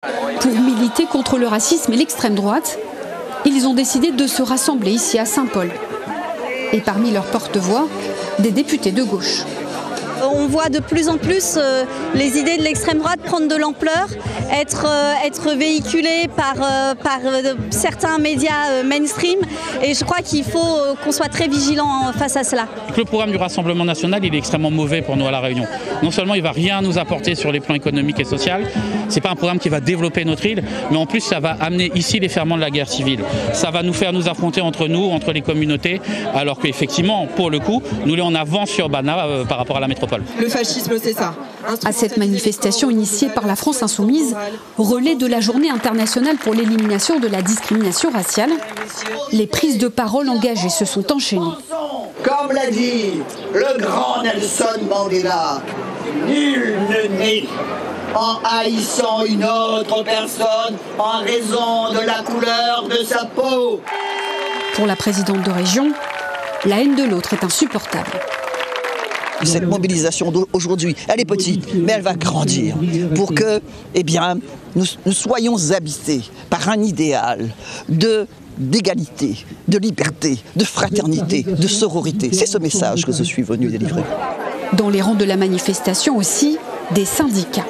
Pour militer contre le racisme et l'extrême droite, ils ont décidé de se rassembler ici à Saint-Paul. Et parmi leurs porte-voix, des députés de gauche. On voit de plus en plus les idées de l'extrême droite prendre de l'ampleur, être véhiculées par certains médias mainstream. Et je crois qu'il faut qu'on soit très vigilant face à cela. Le programme du Rassemblement national, il est extrêmement mauvais pour nous à La Réunion. Non seulement il ne va rien nous apporter sur les plans économiques et sociaux, ce n'est pas un programme qui va développer notre île, mais en plus ça va amener ici les ferments de la guerre civile. Ça va nous faire nous affronter entre nous, entre les communautés, alors qu'effectivement, pour le coup, nous on avance sur Bana par rapport à la métropole. Le fascisme, c'est ça. À cette manifestation initiée par la France Insoumise, relais de la Journée internationale pour l'élimination de la discrimination raciale, les prises de parole engagées se sont enchaînées. Comme l'a dit le grand Nelson Mandela, nul ne naît en haïssant une autre personne en raison de la couleur de sa peau. Pour la présidente de région, la haine de l'autre est insupportable. Cette mobilisation d'aujourd'hui, elle est petite, mais elle va grandir pour que, nous soyons habités par un idéal d'égalité, de liberté, de fraternité, de sororité. C'est ce message que je suis venu délivrer. Dans les rangs de la manifestation aussi, des syndicats.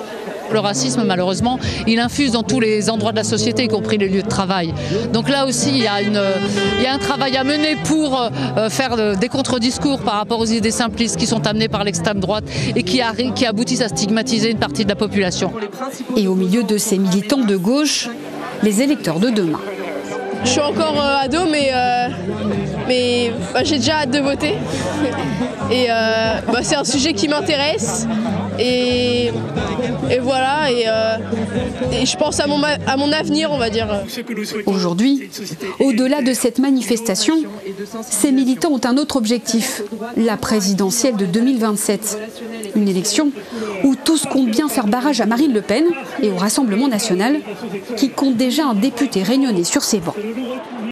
Le racisme, malheureusement, il infuse dans tous les endroits de la société, y compris les lieux de travail. Donc là aussi, il y a un travail à mener pour faire des contre-discours par rapport aux idées simplistes qui sont amenées par l'extrême droite et qui aboutissent à stigmatiser une partie de la population. Et au milieu de ces militants de gauche, les électeurs de demain. Je suis encore ado, mais j'ai déjà hâte de voter. Et c'est un sujet qui m'intéresse. Et voilà, et je pense à mon avenir, on va dire. Aujourd'hui, au-delà de cette manifestation, ces militants ont un autre objectif, la présidentielle de 2027. Une élection où tous comptent bien faire barrage à Marine Le Pen et au Rassemblement national, qui compte déjà un député réunionnais sur ses bancs.